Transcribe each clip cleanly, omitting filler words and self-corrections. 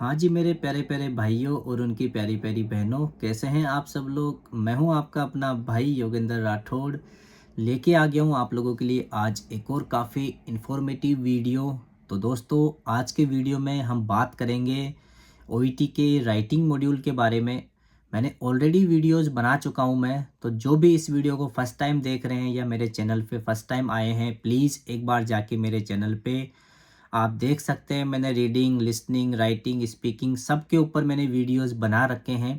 हाँ जी, मेरे प्यारे प्यारे भाइयों और उनकी प्यारी प्यारी बहनों, कैसे हैं आप सब लोग। मैं हूं आपका अपना भाई योगेंद्र राठौड़, लेके आ गया हूं आप लोगों के लिए आज एक और काफ़ी इन्फॉर्मेटिव वीडियो। तो दोस्तों, आज के वीडियो में हम बात करेंगे ओईटी के राइटिंग मॉड्यूल के बारे में। मैंने ऑलरेडी वीडियोस बना चुका हूं मैं, तो जो भी इस वीडियो को फर्स्ट टाइम देख रहे हैं या मेरे चैनल पे फर्स्ट टाइम आए हैं, प्लीज़ एक बार जाके मेरे चैनल पे आप देख सकते हैं। मैंने रीडिंग, लिसनिंग, राइटिंग, स्पीकिंग सब के ऊपर मैंने वीडियोस बना रखे हैं।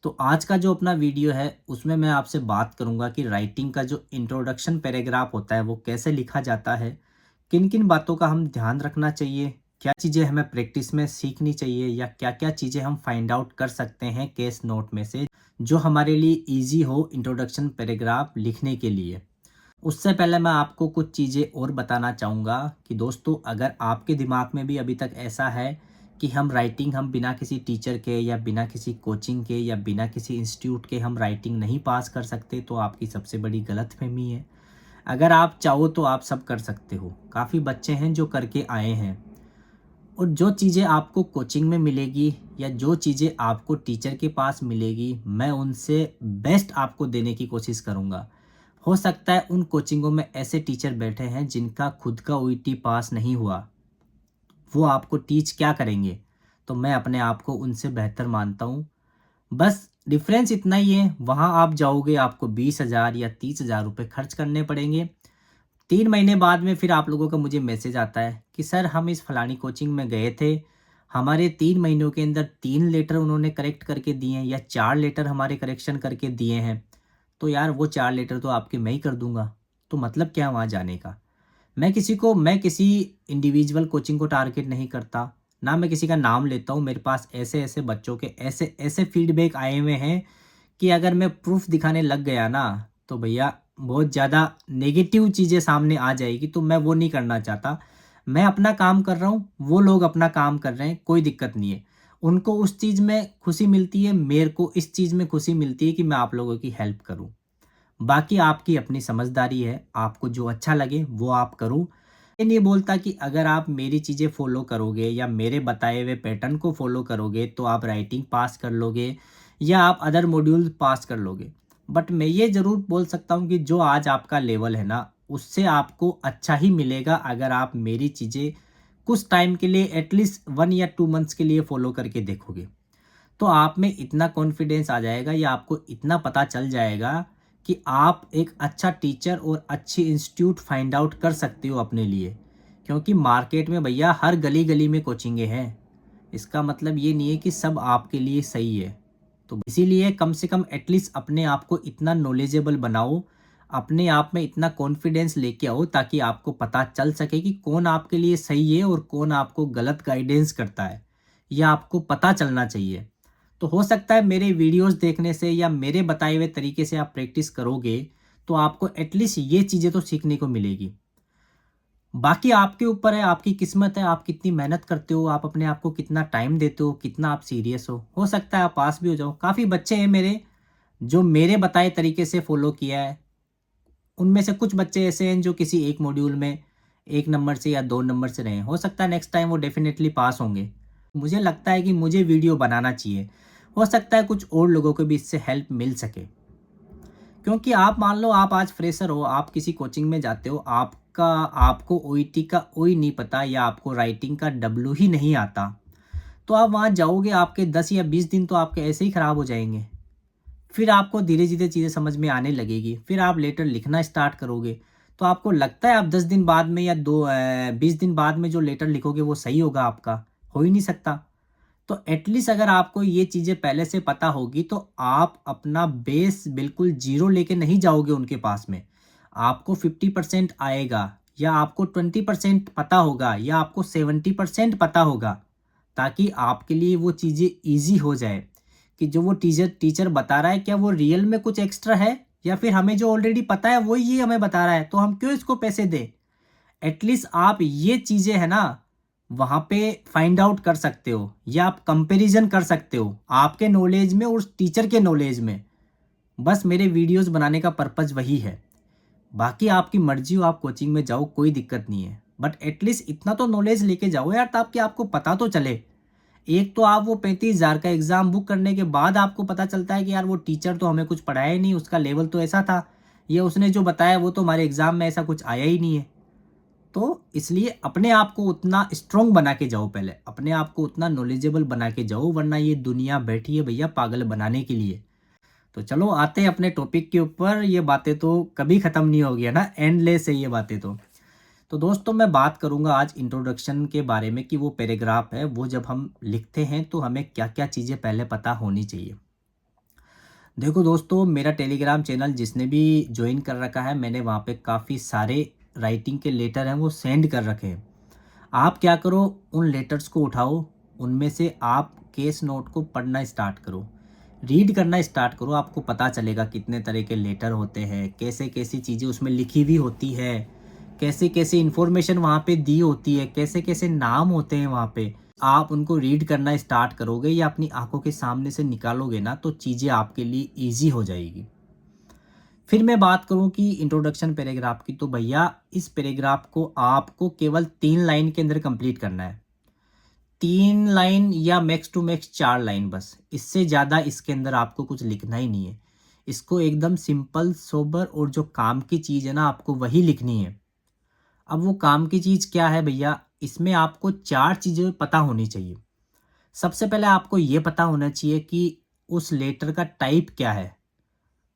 तो आज का जो अपना वीडियो है उसमें मैं आपसे बात करूंगा कि राइटिंग का जो इंट्रोडक्शन पैराग्राफ होता है वो कैसे लिखा जाता है, किन किन बातों का हम ध्यान रखना चाहिए, क्या चीज़ें हमें प्रैक्टिस में सीखनी चाहिए या क्या क्या चीज़ें हम फाइंड आउट कर सकते हैं केस नोट में से, जो हमारे लिए ईजी हो इंट्रोडक्शन पैराग्राफ लिखने के लिए। उससे पहले मैं आपको कुछ चीज़ें और बताना चाहूँगा कि दोस्तों, अगर आपके दिमाग में भी अभी तक ऐसा है कि हम बिना किसी टीचर के या बिना किसी कोचिंग के या बिना किसी इंस्टीट्यूट के हम राइटिंग नहीं पास कर सकते, तो आपकी सबसे बड़ी गलतफहमी है। अगर आप चाहो तो आप सब कर सकते हो। काफ़ी बच्चे हैं जो करके आए हैं, और जो चीज़ें आपको कोचिंग में मिलेगी या जो चीज़ें आपको टीचर के पास मिलेगी, मैं उनसे बेस्ट आपको देने की कोशिश करूँगा। हो सकता है उन कोचिंगों में ऐसे टीचर बैठे हैं जिनका खुद का ओईटी पास नहीं हुआ, वो आपको टीच क्या करेंगे। तो मैं अपने आप को उनसे बेहतर मानता हूँ। बस डिफरेंस इतना ही है, वहाँ आप जाओगे आपको 20,000 या 30,000 रुपये खर्च करने पड़ेंगे। 3 महीने बाद में फिर आप लोगों का मुझे मैसेज आता है कि सर, हम इस फलानी कोचिंग में गए थे, हमारे 3 महीनों के अंदर 3 लेटर उन्होंने करेक्ट करके दिए हैं या 4 लेटर हमारे करेक्शन करके दिए हैं। तो यार, वो 4 लेटर तो आपके मैं ही कर दूंगा। तो मतलब क्या वहाँ जाने का। मैं किसी इंडिविजुअल कोचिंग को टारगेट नहीं करता, ना मैं किसी का नाम लेता हूँ। मेरे पास ऐसे ऐसे बच्चों के ऐसे ऐसे फीडबैक आए हुए हैं कि अगर मैं प्रूफ दिखाने लग गया ना, तो भैया बहुत ज़्यादा नेगेटिव चीज़ें सामने आ जाएगी, तो मैं वो नहीं करना चाहता। मैं अपना काम कर रहा हूँ, वो लोग अपना काम कर रहे हैं, कोई दिक्कत नहीं है। उनको उस चीज़ में खुशी मिलती है, मेरे को इस चीज़ में खुशी मिलती है कि मैं आप लोगों की हेल्प करूँ। बाकी आपकी अपनी समझदारी है, आपको जो अच्छा लगे वो आप करो। ये नहीं बोलता कि अगर आप मेरी चीज़ें फॉलो करोगे या मेरे बताए हुए पैटर्न को फॉलो करोगे तो आप राइटिंग पास कर लोगे या आप अदर मॉड्यूल पास कर लोगे। बट मैं ये ज़रूर बोल सकता हूँ कि जो आज आपका लेवल है ना, उससे आपको अच्छा ही मिलेगा अगर आप मेरी चीज़ें कुछ टाइम के लिए एटलीस्ट 1 या 2 मंथ्स के लिए फॉलो करके देखोगे। तो आप में इतना कॉन्फिडेंस आ जाएगा या आपको इतना पता चल जाएगा कि आप एक अच्छा टीचर और अच्छी इंस्टीट्यूट फाइंड आउट कर सकते हो अपने लिए। क्योंकि मार्केट में भैया हर गली गली में कोचिंगे हैं। इसका मतलब ये नहीं है कि सब आपके लिए सही है। तो इसीलिए कम से कम एटलीस्ट अपने आप को इतना नॉलेजेबल बनाओ, अपने आप में इतना कॉन्फिडेंस लेके आओ, ताकि आपको पता चल सके कि कौन आपके लिए सही है और कौन आपको गलत गाइडेंस करता है। यह आपको पता चलना चाहिए। तो हो सकता है मेरे वीडियोस देखने से या मेरे बताए हुए तरीके से आप प्रैक्टिस करोगे तो आपको एटलीस्ट ये चीज़ें तो सीखने को मिलेगी। बाकी आपके ऊपर है, आपकी किस्मत है, आप कितनी मेहनत करते हो, आप अपने आप को कितना टाइम देते हो, कितना आप सीरियस हो सकता है आप पास भी हो जाओ। काफ़ी बच्चे हैं मेरे जो मेरे बताए तरीके से फॉलो किया है। उनमें से कुछ बच्चे ऐसे हैं जो किसी एक मॉड्यूल में 1 नंबर से या 2 नंबर से रहे हैं। हो सकता है नेक्स्ट टाइम वो डेफिनेटली पास होंगे। मुझे लगता है कि मुझे वीडियो बनाना चाहिए। हो सकता है कुछ और लोगों को भी इससे हेल्प मिल सके। क्योंकि आप मान लो आप आज फ्रेशर हो, आप किसी कोचिंग में जाते हो, आपको ओईटी का ओई नहीं पता या आपको राइटिंग का डब्ल्यू ही नहीं आता, तो आप वहाँ जाओगे, आपके 10 या 20 दिन तो आपके ऐसे ही ख़राब हो जाएंगे। फिर आपको धीरे धीरे चीज़ें समझ में आने लगेगी, फिर आप लेटर लिखना स्टार्ट करोगे। तो आपको लगता है आप 10 दिन बाद में या 20 दिन बाद में जो लेटर लिखोगे वो सही होगा आपका? हो ही नहीं सकता। तो एटलीस्ट अगर आपको ये चीज़ें पहले से पता होगी तो आप अपना बेस बिल्कुल ज़ीरो लेके नहीं जाओगे उनके पास में। आपको 50% आएगा या आपको 20% पता होगा या आपको 70% पता होगा, ताकि आपके लिए वो चीज़ें ईज़ी हो जाए कि जो वो टीचर टीचर बता रहा है क्या वो रियल में कुछ एक्स्ट्रा है, या फिर हमें जो ऑलरेडी पता है वही ये हमें बता रहा है, तो हम क्यों इसको पैसे दें। एटलीस्ट आप ये चीज़ें है ना, वहाँ पे फाइंड आउट कर सकते हो या आप कंपैरिजन कर सकते हो आपके नॉलेज में और उस टीचर के नॉलेज में। बस मेरे वीडियोस बनाने का पर्पज़ वही है। बाकी आपकी मर्जी हो, आप कोचिंग में जाओ, कोई दिक्कत नहीं है, बट एटलीस्ट इतना तो नॉलेज लेके जाओ यार, ताकि आपको पता तो चले। एक तो आप वो 35,000 का एग्ज़ाम बुक करने के बाद आपको पता चलता है कि यार वो टीचर तो हमें कुछ पढ़ाया ही नहीं, उसका लेवल तो ऐसा था, ये उसने जो बताया वो तो हमारे एग्ज़ाम में ऐसा कुछ आया ही नहीं है। तो इसलिए अपने आप को उतना स्ट्रॉन्ग बना के जाओ, पहले अपने आप को उतना नॉलेजेबल बना के जाओ, वरना ये दुनिया बैठी है भैया पागल बनाने के लिए। तो चलो आते हैं अपने टॉपिक के ऊपर। ये बातें तो कभी ख़त्म नहीं होगी है ना, एंडलेस है ये बातें तो दोस्तों मैं बात करूंगा आज इंट्रोडक्शन के बारे में कि वो पैराग्राफ है वो जब हम लिखते हैं तो हमें क्या क्या चीज़ें पहले पता होनी चाहिए। देखो दोस्तों, मेरा टेलीग्राम चैनल जिसने भी ज्वाइन कर रखा है, मैंने वहाँ पे काफ़ी सारे राइटिंग के लेटर हैं वो सेंड कर रखे हैं। आप क्या करो, उन लेटर्स को उठाओ, उनमें से आप केस नोट को पढ़ना स्टार्ट करो, रीड करना स्टार्ट करो। आपको पता चलेगा कितने तरह के लेटर होते हैं, कैसे कैसी चीज़ें उसमें लिखी हुई होती है, कैसे कैसे इन्फॉर्मेशन वहाँ पे दी होती है, कैसे कैसे नाम होते हैं वहाँ पे। आप उनको रीड करना स्टार्ट करोगे या अपनी आंखों के सामने से निकालोगे ना, तो चीज़ें आपके लिए ईजी हो जाएगी। फिर मैं बात करूं कि इंट्रोडक्शन पैराग्राफ की, तो भैया इस पैराग्राफ को आपको केवल 3 लाइन के अंदर कंप्लीट करना है। 3 लाइन या मैक्स टू मैक्स 4 लाइन बस, इससे ज़्यादा इसके अंदर आपको कुछ लिखना ही नहीं है। इसको एकदम सिंपल सोबर और जो काम की चीज़ है ना आपको वही लिखनी है। अब वो काम की चीज़ क्या है भैया, इसमें आपको 4 चीज़ें पता होनी चाहिए। सबसे पहले आपको ये पता होना चाहिए कि उस लेटर का टाइप क्या है।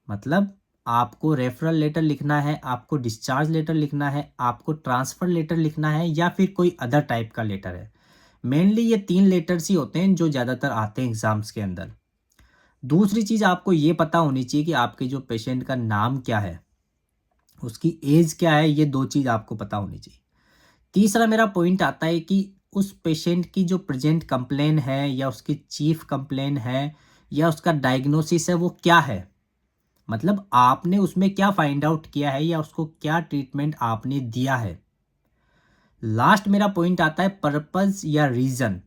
मतलब आपको रेफरल लेटर लिखना है, आपको डिस्चार्ज लेटर लिखना है, आपको ट्रांसफ़र लेटर लिखना है, या फिर कोई अदर टाइप का लेटर है। मेनली ये 3 लेटर्स ही होते हैं जो ज़्यादातर आते हैं एग्ज़ाम्स के अंदर। दूसरी चीज़ आपको ये पता होनी चाहिए कि आपके जो पेशेंट का नाम क्या है, उसकी एज क्या है, ये 2 चीज़ आपको पता होनी चाहिए। तीसरा मेरा पॉइंट आता है कि उस पेशेंट की जो प्रेजेंट कंप्लेन है या उसकी चीफ कंप्लेन है या उसका डायग्नोसिस है वो क्या है। मतलब आपने उसमें क्या फाइंड आउट किया है या उसको क्या ट्रीटमेंट आपने दिया है। लास्ट मेरा पॉइंट आता है पर्पस या रीज़न।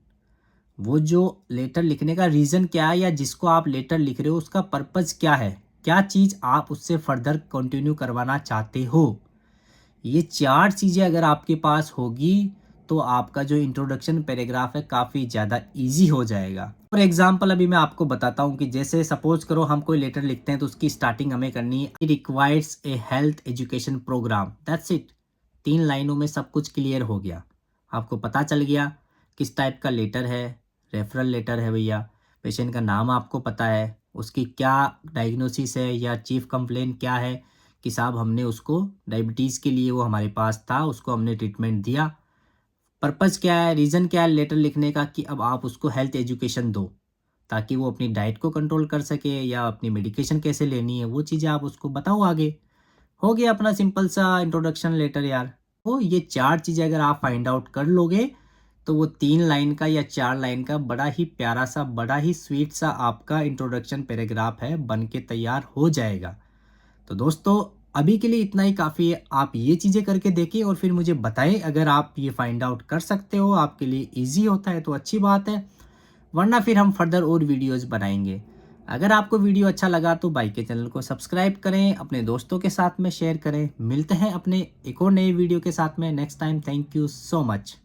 वो जो लेटर लिखने का रीज़न क्या है या जिसको आप लेटर लिख रहे हो उसका पर्पस क्या है, क्या चीज़ आप उससे फर्दर कंटिन्यू करवाना चाहते हो। ये 4 चीज़ें अगर आपके पास होगी तो आपका जो इंट्रोडक्शन पैराग्राफ है काफ़ी ज़्यादा इजी हो जाएगा। फॉर एग्जांपल अभी मैं आपको बताता हूँ कि जैसे सपोज करो हम कोई लेटर लिखते हैं तो उसकी स्टार्टिंग हमें करनी है, it requires a health education program, that's it. 3 लाइनों में सब कुछ क्लियर हो गया। आपको पता चल गया किस टाइप का लेटर है, रेफरल लेटर है भैया, पेशेंट का नाम आपको पता है, उसकी क्या डायग्नोसिस है या चीफ कंप्लेन क्या है कि साहब हमने उसको डायबिटीज़ के लिए वो हमारे पास था, उसको हमने ट्रीटमेंट दिया। पर्पज़ क्या है, रीज़न क्या है लेटर लिखने का कि अब आप उसको हेल्थ एजुकेशन दो ताकि वो अपनी डाइट को कंट्रोल कर सके या अपनी मेडिकेशन कैसे लेनी है वो चीज़ें आप उसको बताओ आगे। हो गया अपना सिंपल सा इंट्रोडक्शन लेटर यार। तो ये 4 चीज़ें अगर आप फाइंड आउट कर लोगे तो वो 3 लाइन का या 4 लाइन का बड़ा ही प्यारा सा, बड़ा ही स्वीट सा आपका इंट्रोडक्शन पैराग्राफ है बन के तैयार हो जाएगा। तो दोस्तों अभी के लिए इतना ही काफ़ी है। आप ये चीज़ें करके देखिए और फिर मुझे बताएं, अगर आप ये फाइंड आउट कर सकते हो, आपके लिए इजी होता है तो अच्छी बात है, वरना फिर हम फर्दर और वीडियोस बनाएंगे। अगर आपको वीडियो अच्छा लगा तो भाई के चैनल को सब्सक्राइब करें, अपने दोस्तों के साथ में शेयर करें। मिलते हैं अपने एक और नए वीडियो के साथ में next time. Thank you so much.